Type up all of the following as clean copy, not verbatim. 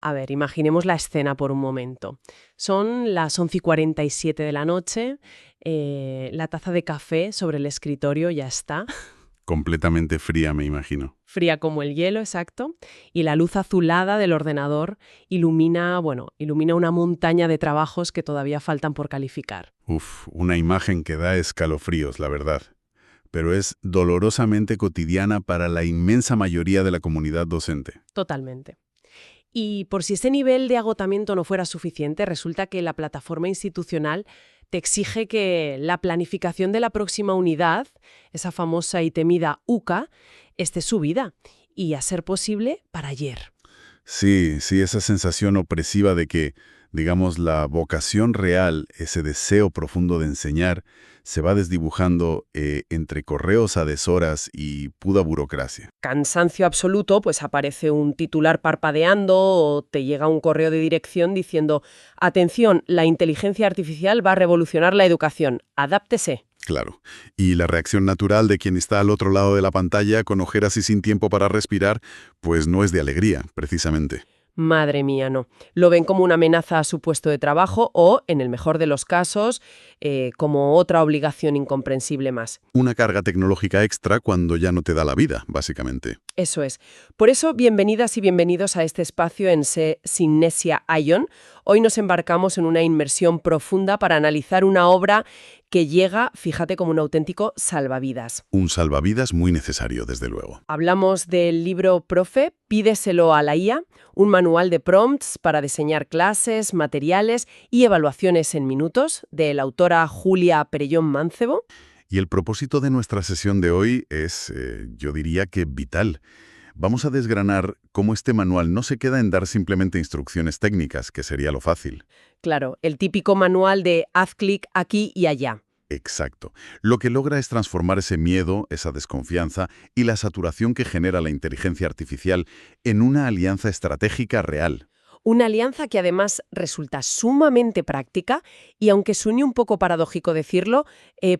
A ver, imaginemos la escena por un momento. Son las 11:47 de la noche, la taza de café sobre el escritorio ya está, Completamente fría, me imagino. fría como el hielo, exacto, y la luz azulada del ordenador ilumina, bueno, ilumina una montaña de trabajos que todavía faltan por calificar. Uf, una imagen que da escalofríos, la verdad. Pero es dolorosamente cotidiana para la inmensa mayoría de la comunidad docente. Totalmente. Y por si ese nivel de agotamiento no fuera suficiente, resulta que la plataforma institucional te exige que la planificación de la próxima unidad, esa famosa y temida UCA, esté subida y, a ser posible, para ayer. Sí, sí, esa sensación opresiva de que, digamos, la vocación real, ese deseo profundo de enseñar, se va desdibujando entre correos a deshoras y puda burocracia. Cansancio absoluto, pues aparece un titular parpadeando o te llega un correo de dirección diciendo: atención, la inteligencia artificial va a revolucionar la educación, adáptese. Claro. Y la reacción natural de quien está al otro lado de la pantalla, con ojeras y sin tiempo para respirar, pues no es de alegría, precisamente. Madre mía, no. Lo ven como una amenaza a su puesto de trabajo o, en el mejor de los casos, como otra obligación incomprensible más. Una carga tecnológica extra cuando ya no te da la vida, básicamente. Eso es. Por eso, bienvenidas y bienvenidos a este espacio en Synnesia Ion. Hoy nos embarcamos en una inmersión profunda para analizar una obra que llega, fíjate, como un auténtico salvavidas. Un salvavidas muy necesario, desde luego. Hablamos del libro Profe, Pídeselo a la IA, un manual de prompts para diseñar clases, materiales y evaluaciones en minutos, de la autora Julia Perellón Mancebo. Y el propósito de nuestra sesión de hoy es, yo diría que vital. Vamos a desgranar cómo este manual no se queda en dar simplemente instrucciones técnicas, que sería lo fácil. Claro, el típico manual de haz clic aquí y allá. Exacto. Lo que logra es transformar ese miedo, esa desconfianza y la saturación que genera la inteligencia artificial en una alianza estratégica real. Una alianza que además resulta sumamente práctica y, aunque suene un poco paradójico decirlo,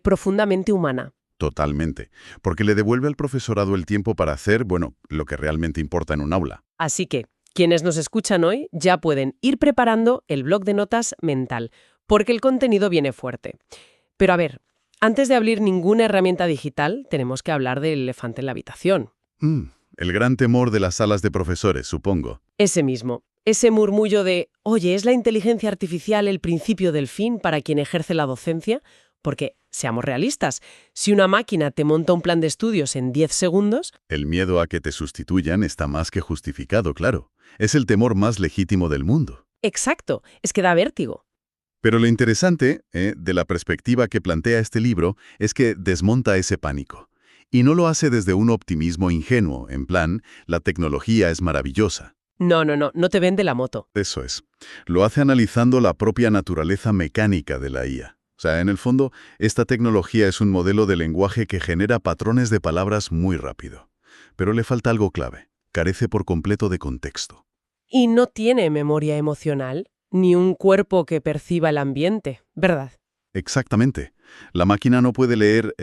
profundamente humana. Totalmente. Porque le devuelve al profesorado el tiempo para hacer, bueno, lo que realmente importa en un aula. Así que, quienes nos escuchan hoy ya pueden ir preparando el bloc de notas mental, porque el contenido viene fuerte. Pero a ver, antes de abrir ninguna herramienta digital, tenemos que hablar del elefante en la habitación. El gran temor de las salas de profesores, supongo. Ese mismo. Ese murmullo de, oye, ¿es la inteligencia artificial el principio del fin para quien ejerce la docencia? Porque, seamos realistas, si una máquina te monta un plan de estudios en 10 segundos... El miedo a que te sustituyan está más que justificado, claro. Es el temor más legítimo del mundo. Exacto, es que da vértigo. Pero lo interesante, de la perspectiva que plantea este libro, es que desmonta ese pánico. Y no lo hace desde un optimismo ingenuo, en plan, la tecnología es maravillosa. No te vende la moto. Eso es. Lo hace analizando la propia naturaleza mecánica de la IA. O sea, en el fondo, esta tecnología es un modelo de lenguaje que genera patrones de palabras muy rápido. Pero le falta algo clave. Carece por completo de contexto. Y no tiene memoria emocional, ni un cuerpo que perciba el ambiente, ¿verdad? Exactamente. La máquina no puede leer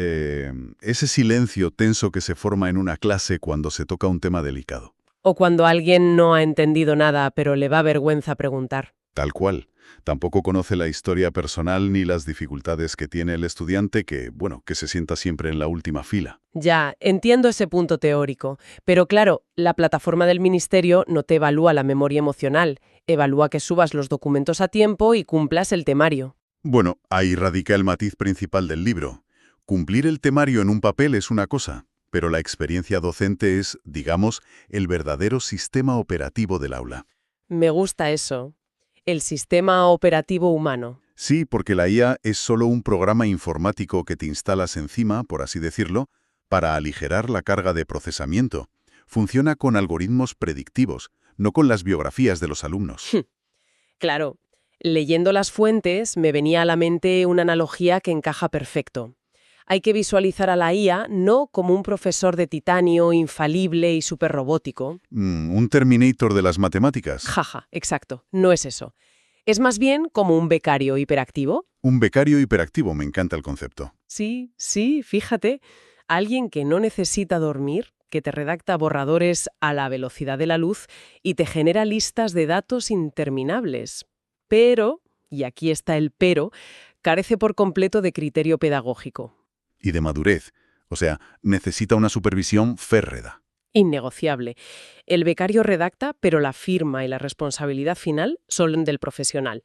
ese silencio tenso que se forma en una clase cuando se toca un tema delicado. O cuando alguien no ha entendido nada, pero le va vergüenza preguntar. Tal cual. Tampoco conoce la historia personal ni las dificultades que tiene el estudiante que, bueno, que se sienta siempre en la última fila. Ya, entiendo ese punto teórico, pero claro, la plataforma del ministerio no te evalúa la memoria emocional, evalúa que subas los documentos a tiempo y cumplas el temario. Bueno, ahí radica el matiz principal del libro. Cumplir el temario en un papel es una cosa, pero la experiencia docente es, digamos, el verdadero sistema operativo del aula. Me gusta eso. El sistema operativo humano. Sí, porque la IA es solo un programa informático que te instalas encima, por así decirlo, para aligerar la carga de procesamiento. Funciona con algoritmos predictivos, no con las biografías de los alumnos. Claro, leyendo las fuentes me venía a la mente una analogía que encaja perfecto. Hay que visualizar a la IA no como un profesor de titanio infalible y superrobótico. Un Terminator de las matemáticas. Jaja, exacto, no es eso. Es más bien como un becario hiperactivo. Un becario hiperactivo, me encanta el concepto. Sí, fíjate. Alguien que no necesita dormir, que te redacta borradores a la velocidad de la luz y te genera listas de datos interminables. Pero, y aquí está el pero, carece por completo de criterio pedagógico. Y de madurez. O sea, necesita una supervisión férreda. Innegociable. El becario redacta, pero la firma y la responsabilidad final son del profesional.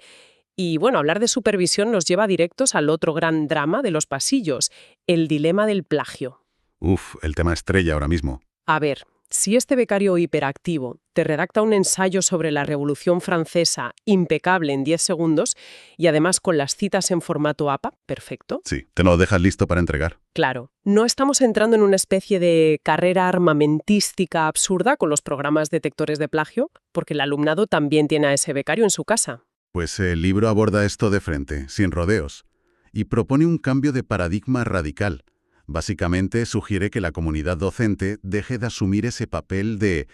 Y bueno, hablar de supervisión nos lleva directos al otro gran drama de los pasillos, el dilema del plagio. Uf, el tema estrella ahora mismo. A ver, si este becario hiperactivo te redacta un ensayo sobre la Revolución Francesa impecable en 10 segundos y además con las citas en formato APA, perfecto. Sí, te lo dejas listo para entregar. Claro, no estamos entrando en una especie de carrera armamentística absurda con los programas detectores de plagio, porque el alumnado también tiene a ese becario en su casa. Pues el libro aborda esto de frente, sin rodeos, y propone un cambio de paradigma radical. Básicamente sugiere que la comunidad docente deje de asumir ese papel de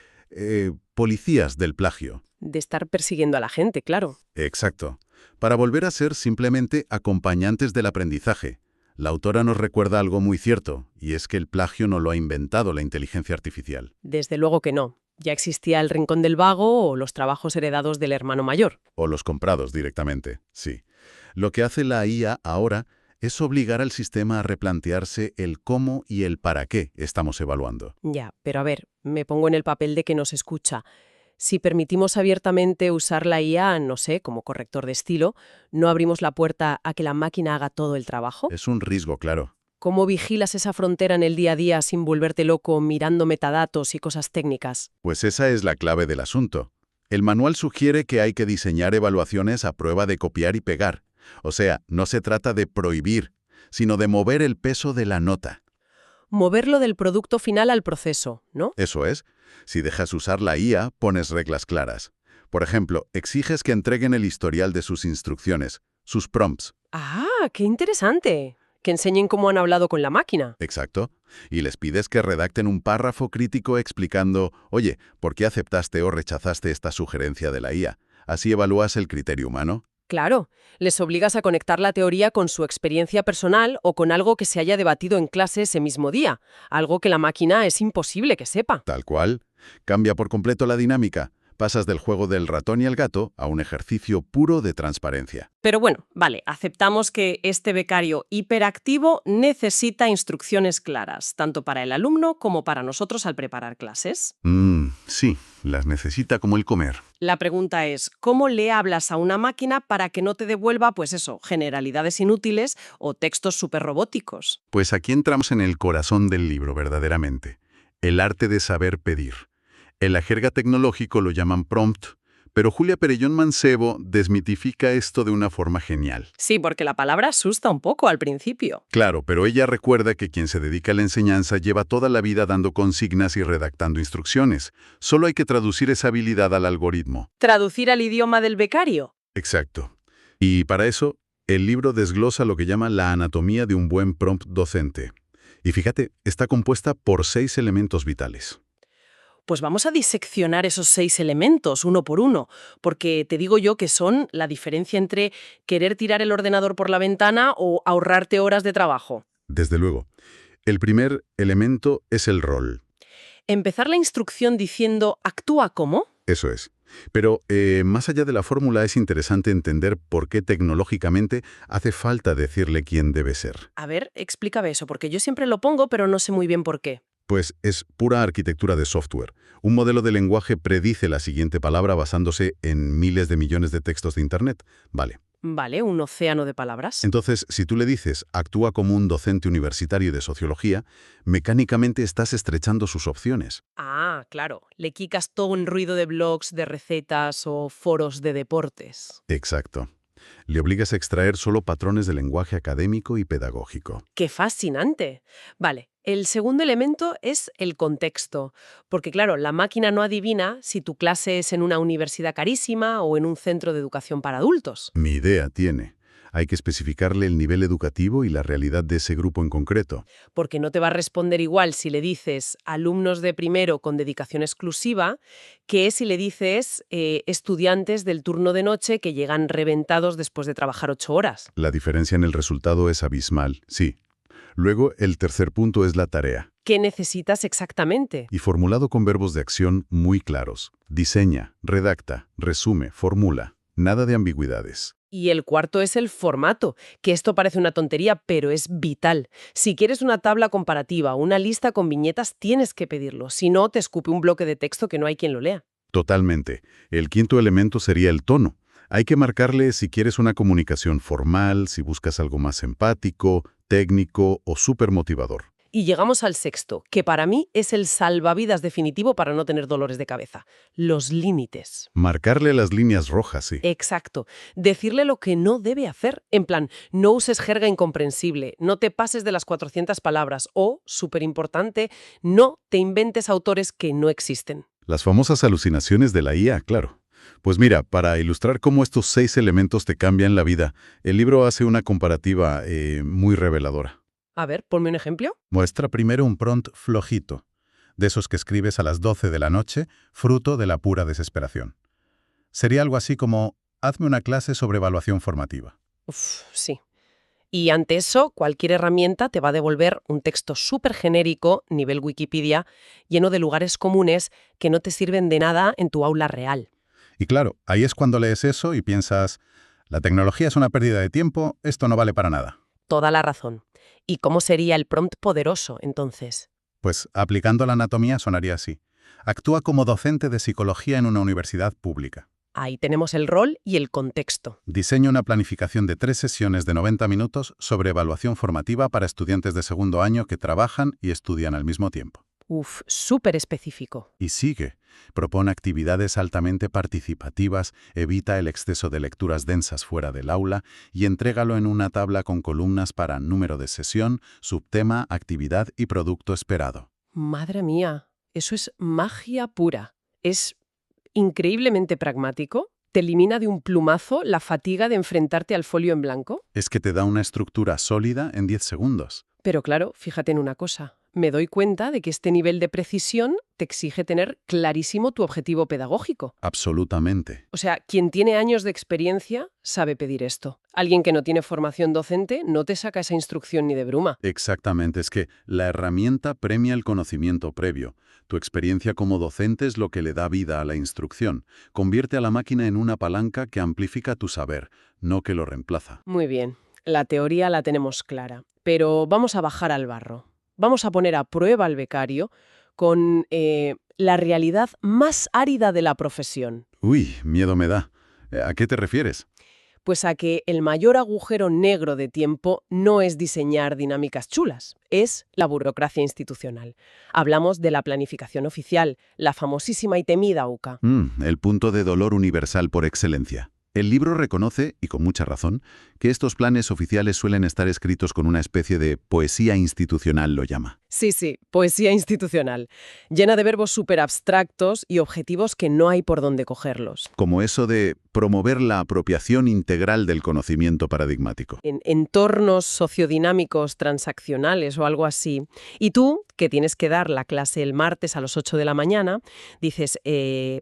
policías del plagio. De estar persiguiendo a la gente, claro. Exacto. Para volver a ser simplemente acompañantes del aprendizaje. La autora nos recuerda algo muy cierto, y es que el plagio no lo ha inventado la inteligencia artificial. Desde luego que no. Ya existía el Rincón del Vago o los trabajos heredados del hermano mayor. O los comprados directamente, sí. Lo que hace la IA ahora es obligar al sistema a replantearse el cómo y el para qué estamos evaluando. Ya, pero a ver, me pongo en el papel de que nos escucha. Si permitimos abiertamente usar la IA, no sé, como corrector de estilo, ¿no abrimos la puerta a que la máquina haga todo el trabajo? Es un riesgo, claro. ¿Cómo vigilas esa frontera en el día a día sin volverte loco mirando metadatos y cosas técnicas? Pues esa es la clave del asunto. El manual sugiere que hay que diseñar evaluaciones a prueba de copiar y pegar. O sea, no se trata de prohibir, sino de mover el peso de la nota. Moverlo del producto final al proceso, ¿no? Eso es. Si dejas usar la IA, pones reglas claras. Por ejemplo, exiges que entreguen el historial de sus instrucciones, sus prompts. ¡Ah, qué interesante! Que enseñen cómo han hablado con la máquina. Exacto. Y les pides que redacten un párrafo crítico explicando, oye, ¿por qué aceptaste o rechazaste esta sugerencia de la IA? Así evalúas el criterio humano. Claro, les obligas a conectar la teoría con su experiencia personal o con algo que se haya debatido en clase ese mismo día, algo que la máquina es imposible que sepa. Tal cual. Cambia por completo la dinámica. Pasas del juego del ratón y el gato a un ejercicio puro de transparencia. Pero bueno, vale, aceptamos que este becario hiperactivo necesita instrucciones claras, tanto para el alumno como para nosotros al preparar clases. Sí, las necesita como el comer. La pregunta es, ¿cómo le hablas a una máquina para que no te devuelva, pues eso, generalidades inútiles o textos súper robóticos? Pues aquí entramos en el corazón del libro, verdaderamente. El arte de saber pedir. En la jerga tecnológico lo llaman prompt, pero Julia Perellón Mancebo desmitifica esto de una forma genial. Sí, porque la palabra asusta un poco al principio. Claro, pero ella recuerda que quien se dedica a la enseñanza lleva toda la vida dando consignas y redactando instrucciones. Solo hay que traducir esa habilidad al algoritmo. ¿Traducir al idioma del becario? Exacto. Y para eso, el libro desglosa lo que llama la anatomía de un buen prompt docente. Y fíjate, está compuesta por 6 elementos vitales. Pues vamos a diseccionar esos 6 elementos uno por uno, porque te digo yo que son la diferencia entre querer tirar el ordenador por la ventana o ahorrarte horas de trabajo. Desde luego. El primer elemento es el rol. Empezar la instrucción diciendo «actúa como». Eso es. Pero más allá de la fórmula es interesante entender por qué tecnológicamente hace falta decirle quién debe ser. A ver, explícame eso, porque yo siempre lo pongo, pero no sé muy bien por qué. Pues es pura arquitectura de software. Un modelo de lenguaje predice la siguiente palabra basándose en miles de millones de textos de Internet. Vale. Vale, un océano de palabras. Entonces, si tú le dices actúa como un docente universitario de sociología, mecánicamente estás estrechando sus opciones. Ah, claro. Le quicas todo un ruido de blogs, de recetas o foros de deportes. Exacto. Le obligas a extraer solo patrones de lenguaje académico y pedagógico. ¡Qué fascinante! Vale, el segundo elemento es el contexto, porque claro, la máquina no adivina si tu clase es en una universidad carísima o en un centro de educación para adultos. Mi idea tiene. Hay que especificarle el nivel educativo y la realidad de ese grupo en concreto. Porque no te va a responder igual si le dices alumnos de primero con dedicación exclusiva que si le dices estudiantes del turno de noche que llegan reventados después de trabajar 8 horas. La diferencia en el resultado es abismal, sí. Luego, el tercer punto es la tarea. qué necesitas exactamente. Y formulado con verbos de acción muy claros. Diseña, redacta, resume, formula. Nada de ambigüedades. Y el cuarto es el formato, que esto parece una tontería, pero es vital. Si quieres una tabla comparativa o una lista con viñetas, tienes que pedirlo. Si no, te escupe un bloque de texto que no hay quien lo lea. Totalmente. El quinto elemento sería el tono. Hay que marcarle si quieres una comunicación formal, si buscas algo más empático, técnico o súper motivador. Y llegamos al sexto, que para mí es el salvavidas definitivo para no tener dolores de cabeza. Los límites. Marcarle las líneas rojas, sí. Exacto. Decirle lo que no debe hacer. En plan, no uses jerga incomprensible, no te pases de las 400 palabras o, súper importante, no te inventes autores que no existen. Las famosas alucinaciones de la IA, claro. Pues mira, para ilustrar cómo estos 6 elementos te cambian la vida, el libro hace una comparativa muy reveladora. A ver, ponme un ejemplo. Muestra primero un prompt flojito, de esos que escribes a las 12 de la noche, fruto de la pura desesperación. Sería algo así como, hazme una clase sobre evaluación formativa. Uf, sí. Y ante eso, cualquier herramienta te va a devolver un texto súper genérico, nivel Wikipedia, lleno de lugares comunes que no te sirven de nada en tu aula real. Y claro, ahí es cuando lees eso y piensas, la tecnología es una pérdida de tiempo, esto no vale para nada. Toda la razón. ¿Y cómo sería el prompt poderoso, entonces? Pues aplicando la anatomía sonaría así. Actúa como docente de psicología en una universidad pública. Ahí tenemos el rol y el contexto. Diseña una planificación de 3 sesiones de 90 minutos sobre evaluación formativa para estudiantes de segundo año que trabajan y estudian al mismo tiempo. Uf, súper específico. Y sigue. Propone actividades altamente participativas, evita el exceso de lecturas densas fuera del aula y entrégalo en una tabla con columnas para número de sesión, subtema, actividad y producto esperado. Madre mía, eso es magia pura. Es increíblemente pragmático. Te elimina de un plumazo la fatiga de enfrentarte al folio en blanco. Es que te da una estructura sólida en 10 segundos. Pero claro, fíjate en una cosa. Me doy cuenta de que este nivel de precisión te exige tener clarísimo tu objetivo pedagógico. Absolutamente. O sea, quien tiene años de experiencia sabe pedir esto. Alguien que no tiene formación docente no te saca esa instrucción ni de bruma. Exactamente, es que la herramienta premia el conocimiento previo. Tu experiencia como docente es lo que le da vida a la instrucción. Convierte a la máquina en una palanca que amplifica tu saber, no que lo reemplaza. Muy bien, la teoría la tenemos clara, pero vamos a bajar al barro. Vamos a poner a prueba al becario con la realidad más árida de la profesión. Uy, miedo me da. ¿A qué te refieres? Pues a que el mayor agujero negro de tiempo no es diseñar dinámicas chulas, es la burocracia institucional. Hablamos de la planificación oficial, la famosísima y temida UCA. El punto de dolor universal por excelencia. El libro reconoce, y con mucha razón, que estos planes oficiales suelen estar escritos con una especie de poesía institucional, lo llama. Sí, poesía institucional, llena de verbos súper abstractos y objetivos que no hay por dónde cogerlos. Como eso de promover la apropiación integral del conocimiento paradigmático. En entornos sociodinámicos transaccionales o algo así. Y tú, que tienes que dar la clase el martes a las 8 de la mañana, dices,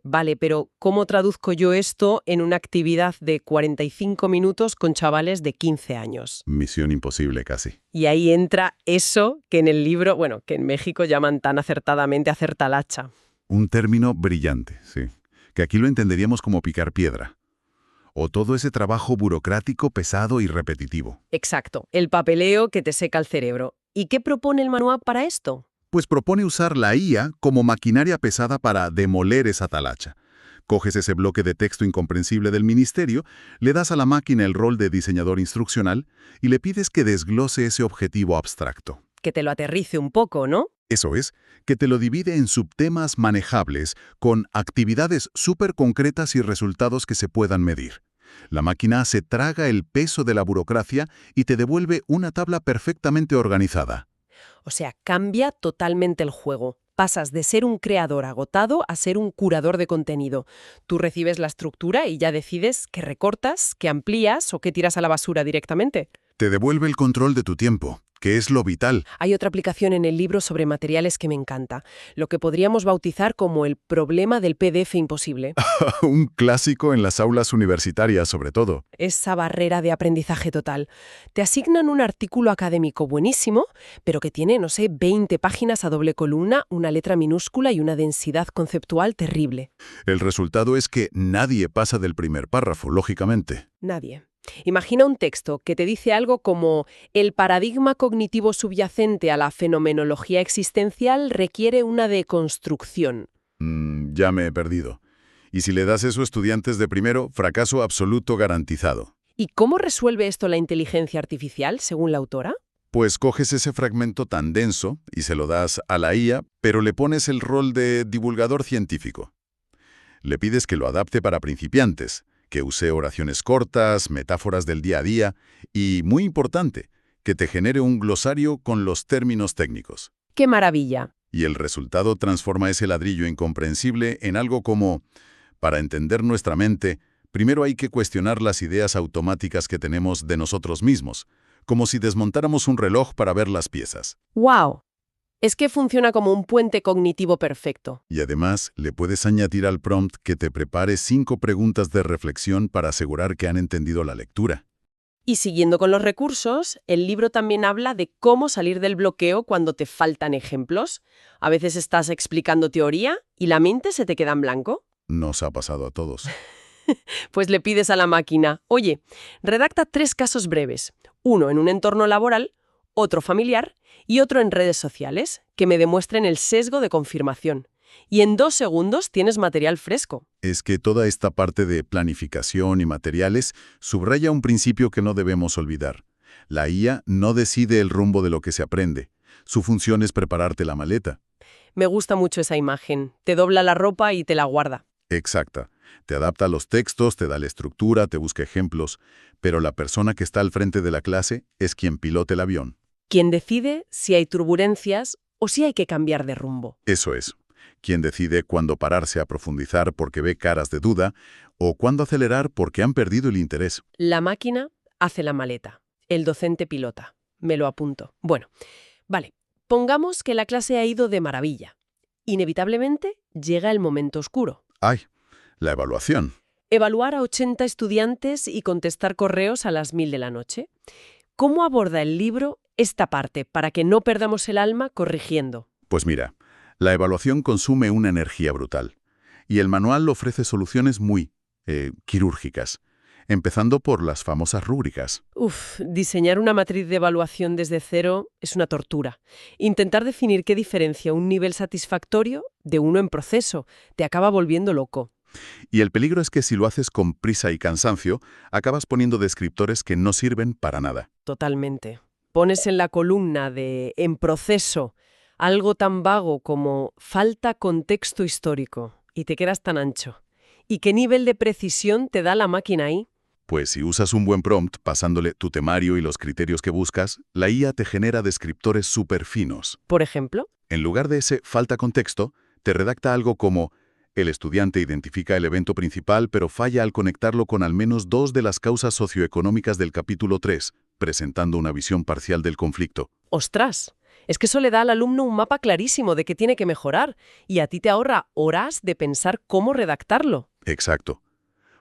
vale, pero ¿cómo traduzco yo esto en una actividad de 45 minutos con chavales de 15 años? Misión imposible casi. Y ahí entra eso que en el libro, bueno, que en México llaman tan acertadamente acertalacha. Un término brillante, sí. Que aquí lo entenderíamos como picar piedra. O todo ese trabajo burocrático, pesado y repetitivo. Exacto, el papeleo que te seca el cerebro. ¿Y qué propone el manual para esto? Pues propone usar la IA como maquinaria pesada para demoler esa talacha. Coges ese bloque de texto incomprensible del ministerio, le das a la máquina el rol de diseñador instruccional y le pides que desglose ese objetivo abstracto. Que te lo aterrice un poco, ¿no? Eso es, que te lo divide en subtemas manejables con actividades súper concretas y resultados que se puedan medir. La máquina se traga el peso de la burocracia y te devuelve una tabla perfectamente organizada. O sea, cambia totalmente el juego. Pasas de ser un creador agotado a ser un curador de contenido. Tú recibes la estructura y ya decides qué recortas, qué amplías o qué tiras a la basura directamente. Te devuelve el control de tu tiempo, que es lo vital. Hay otra aplicación en el libro sobre materiales que me encanta, lo que podríamos bautizar como el problema del PDF imposible. Un clásico en las aulas universitarias, sobre todo. Esa barrera de aprendizaje total. Te asignan un artículo académico buenísimo, pero que tiene, no sé, 20 páginas a doble columna, una letra minúscula y una densidad conceptual terrible. El resultado es que nadie pasa del primer párrafo, lógicamente. Nadie. Imagina un texto que te dice algo como el paradigma cognitivo subyacente a la fenomenología existencial requiere una deconstrucción. Ya me he perdido. Y si le das eso a estudiantes de primero, fracaso absoluto garantizado. ¿Y cómo resuelve esto la inteligencia artificial, según la autora? Pues coges ese fragmento tan denso y se lo das a la IA, pero le pones el rol de divulgador científico. Le pides que lo adapte para principiantes, que use oraciones cortas, metáforas del día a día y, muy importante, que te genere un glosario con los términos técnicos. ¡Qué maravilla! Y el resultado transforma ese ladrillo incomprensible en algo como, para entender nuestra mente, primero hay que cuestionar las ideas automáticas que tenemos de nosotros mismos, como si desmontáramos un reloj para ver las piezas. ¡Wow! Es que funciona como un puente cognitivo perfecto. Y además, le puedes añadir al prompt que te prepare 5 preguntas de reflexión para asegurar que han entendido la lectura. Y siguiendo con los recursos, el libro también habla de cómo salir del bloqueo cuando te faltan ejemplos. A veces estás explicando teoría y la mente se te queda en blanco. Nos ha pasado a todos. Pues le pides a la máquina, oye, redacta 3 casos breves, uno en un entorno laboral, otro familiar y otro en redes sociales, que me demuestren el sesgo de confirmación. Y en 2 segundos tienes material fresco. Es que toda esta parte de planificación y materiales subraya un principio que no debemos olvidar. La IA no decide el rumbo de lo que se aprende. Su función es prepararte la maleta. Me gusta mucho esa imagen. Te dobla la ropa y te la guarda. Exacta. Te adapta los textos, te da la estructura, te busca ejemplos, pero la persona que está al frente de la clase es quien pilota el avión. Quien decide si hay turbulencias o si hay que cambiar de rumbo. Eso es. Quien decide cuándo pararse a profundizar porque ve caras de duda o cuándo acelerar porque han perdido el interés. La máquina hace la maleta. El docente pilota. Me lo apunto. Bueno, vale. Pongamos que la clase ha ido de maravilla. Inevitablemente llega el momento oscuro. ¡Ay! La evaluación. Evaluar a 80 estudiantes y contestar correos a las 1000 de la noche. ¿Cómo aborda el libro esta parte para que no perdamos el alma corrigiendo? Pues mira, la evaluación consume una energía brutal. Y el manual ofrece soluciones muy quirúrgicas, empezando por las famosas rúbricas. Diseñar una matriz de evaluación desde cero es una tortura. Intentar definir qué diferencia un nivel satisfactorio de uno en proceso te acaba volviendo loco. Y el peligro es que si lo haces con prisa y cansancio, acabas poniendo descriptores que no sirven para nada. Totalmente. Pones en la columna de «en proceso» algo tan vago como «falta contexto histórico» y te quedas tan ancho. ¿Y qué nivel de precisión te da la máquina ahí? Pues si usas un buen prompt pasándole tu temario y los criterios que buscas, la IA te genera descriptores súper finos. Por ejemplo, En lugar de ese falta contexto, te redacta algo como el estudiante identifica el evento principal pero falla al conectarlo con al menos 2 de las causas socioeconómicas del capítulo 3, presentando una visión parcial del conflicto. ¡ostras! Es que eso le da al alumno un mapa clarísimo de qué tiene que mejorar y a ti te ahorra horas de pensar cómo redactarlo. Exacto.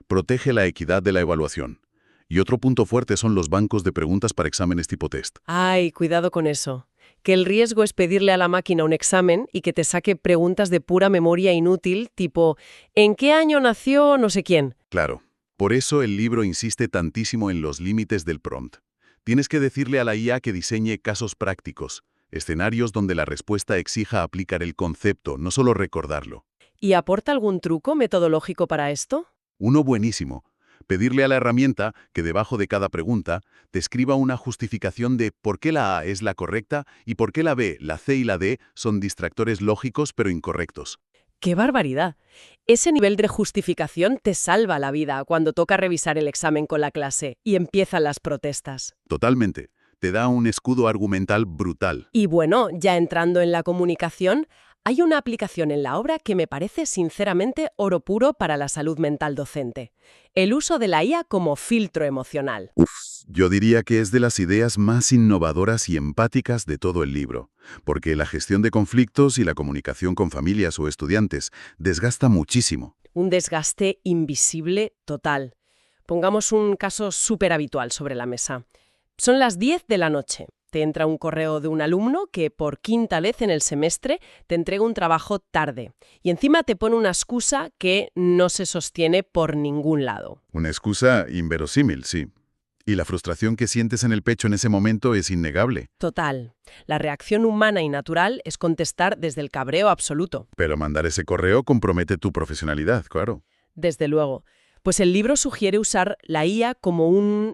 Protege la equidad de la evaluación. Y otro punto fuerte son los bancos de preguntas para exámenes tipo test. ¡Ay, cuidado con eso! Que el riesgo es pedirle a la máquina un examen y que te saque preguntas de pura memoria inútil, tipo ¿en qué año nació no sé quién? Claro. Por eso el libro insiste tantísimo en los límites del prompt. Tienes que decirle a la IA que diseñe casos prácticos, escenarios donde la respuesta exija aplicar el concepto, no solo recordarlo. ¿Y aporta algún truco metodológico para esto? Uno buenísimo. Pedirle a la herramienta que debajo de cada pregunta te escriba una justificación de por qué la A es la correcta y por qué la B, la C y la D son distractores lógicos pero incorrectos. ¡Qué barbaridad! Ese nivel de justificación te salva la vida cuando toca revisar el examen con la clase y empiezan las protestas. Totalmente. Te da un escudo argumental brutal. Y bueno, ya entrando en la comunicación, hay una aplicación en la obra que me parece sinceramente oro puro para la salud mental docente. El uso de la IA como filtro emocional. yo diría que es de las ideas más innovadoras y empáticas de todo el libro, porque la gestión de conflictos y la comunicación con familias o estudiantes desgasta muchísimo. Un desgaste invisible total. Pongamos un caso súper habitual sobre la mesa. Son las 10 de la noche. Te entra un correo de un alumno que por quinta vez en el semestre te entrega un trabajo tarde y encima te pone una excusa que no se sostiene por ningún lado. Una excusa inverosímil, sí. Y la frustración que sientes en el pecho en ese momento es innegable. Total. La reacción humana y natural es contestar desde el cabreo absoluto. Pero mandar ese correo compromete tu profesionalidad, claro. Desde luego. Pues el libro sugiere usar la IA como un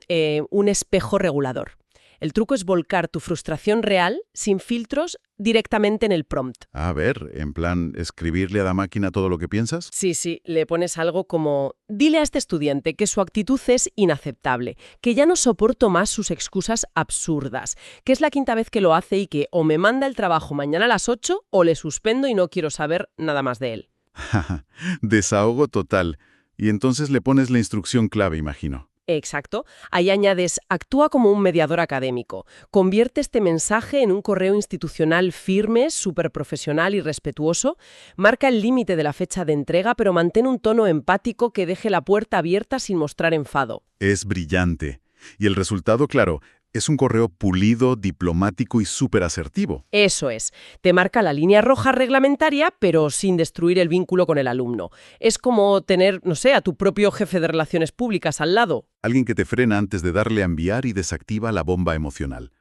espejo regulador. El truco es volcar tu frustración real, sin filtros, directamente en el prompt. A ver, en plan, ¿escribirle a la máquina todo lo que piensas? Sí, le pones algo como: dile a este estudiante que su actitud es inaceptable, que ya no soporto más sus excusas absurdas, que es la quinta vez que lo hace y que o me manda el trabajo mañana a las 8 o le suspendo y no quiero saber nada más de él. Desahogo total. Y entonces le pones la instrucción clave, imagino. Exacto. Ahí añades: actúa como un mediador académico. Convierte este mensaje en un correo institucional firme, súper profesional y respetuoso. Marca el límite de la fecha de entrega, pero mantén un tono empático que deje la puerta abierta sin mostrar enfado. Es brillante. Y el resultado, claro, es un correo pulido, diplomático y súper asertivo. Eso es. Te marca la línea roja reglamentaria, pero sin destruir el vínculo con el alumno. Es como tener, no sé, a tu propio jefe de relaciones públicas al lado. Alguien que te frena antes de darle a enviar y desactiva la bomba emocional.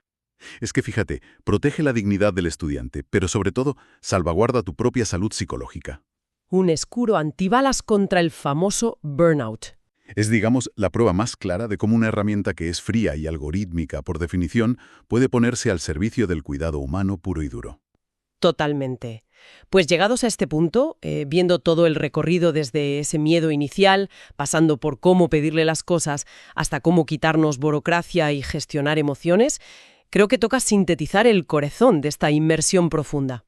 Es que fíjate, protege la dignidad del estudiante, pero sobre todo salvaguarda tu propia salud psicológica. Un escudo antibalas contra el famoso burnout. Es, digamos, la prueba más clara de cómo una herramienta que es fría y algorítmica por definición puede ponerse al servicio del cuidado humano puro y duro. Totalmente. Pues llegados a este punto, viendo todo el recorrido desde ese miedo inicial, pasando por cómo pedirle las cosas, hasta cómo quitarnos burocracia y gestionar emociones, creo que toca sintetizar el corazón de esta inmersión profunda.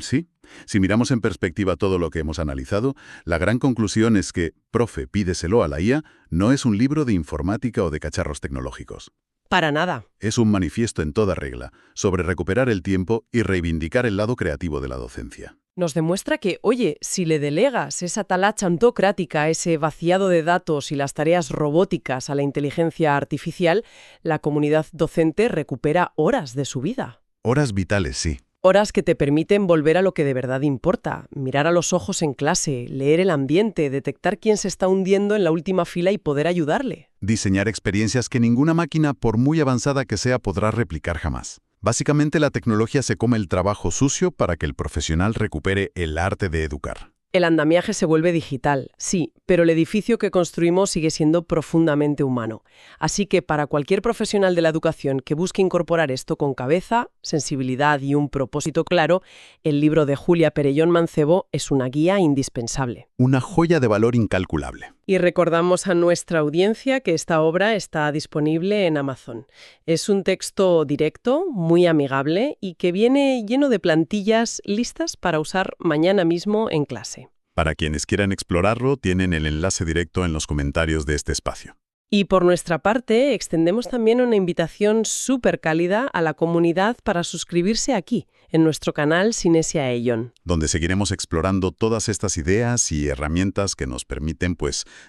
Sí. Si miramos en perspectiva todo lo que hemos analizado, la gran conclusión es que Profe, pídeselo a la IA no es un libro de informática o de cacharros tecnológicos. Para nada. Es un manifiesto en toda regla sobre recuperar el tiempo y reivindicar el lado creativo de la docencia. Nos demuestra que, oye, si le delegas esa talacha ontocrática, ese vaciado de datos y las tareas robóticas a la inteligencia artificial, la comunidad docente recupera horas de su vida. Horas vitales, sí. Horas que te permiten volver a lo que de verdad importa, mirar a los ojos en clase, leer el ambiente, detectar quién se está hundiendo en la última fila y poder ayudarle. Diseñar experiencias que ninguna máquina, por muy avanzada que sea, podrá replicar jamás. Básicamente, la tecnología se come el trabajo sucio para que el profesional recupere el arte de educar. El andamiaje se vuelve digital, sí, pero el edificio que construimos sigue siendo profundamente humano. Así que para cualquier profesional de la educación que busque incorporar esto con cabeza, sensibilidad y un propósito claro, el libro de Julia Perellón Mancebo es una guía indispensable. Una joya de valor incalculable. Y recordamos a nuestra audiencia que esta obra está disponible en Amazon. Es un texto directo, muy amigable y que viene lleno de plantillas listas para usar mañana mismo en clase. Para quienes quieran explorarlo, tienen el enlace directo en los comentarios de este espacio. Y por nuestra parte, extendemos también una invitación súper cálida a la comunidad para suscribirse aquí, en nuestro canal Synesia Eion, donde seguiremos explorando todas estas ideas y herramientas que nos permiten,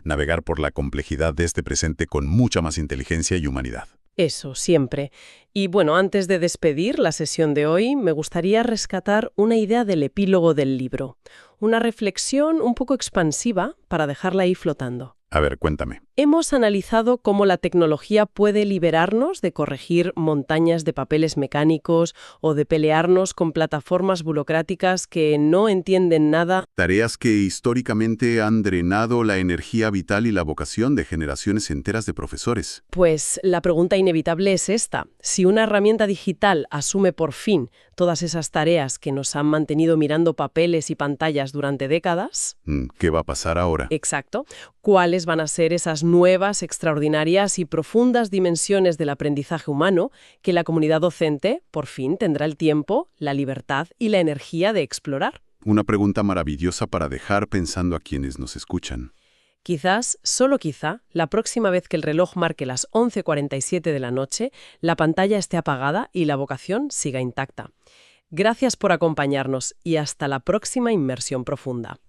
navegar por la complejidad de este presente con mucha más inteligencia y humanidad. Eso, siempre. Y bueno, antes de despedir la sesión de hoy, me gustaría rescatar una idea del epílogo del libro. Una reflexión un poco expansiva para dejarla ahí flotando. A ver, cuéntame. Hemos analizado cómo la tecnología puede liberarnos de corregir montañas de papeles mecánicos o de pelearnos con plataformas burocráticas que no entienden nada. Tareas que históricamente han drenado la energía vital y la vocación de generaciones enteras de profesores. Pues la pregunta inevitable es esta. Si una herramienta digital asume por fin todas esas tareas que nos han mantenido mirando papeles y pantallas durante décadas... ¿Qué va a pasar ahora? Exacto. ¿Cuáles van a ser esas nuevas, extraordinarias y profundas dimensiones del aprendizaje humano que la comunidad docente, por fin, tendrá el tiempo, la libertad y la energía de explorar? Una pregunta maravillosa para dejar pensando a quienes nos escuchan. Quizás, solo quizá, la próxima vez que el reloj marque las 11:47 de la noche, la pantalla esté apagada y la vocación siga intacta. Gracias por acompañarnos y hasta la próxima inmersión profunda.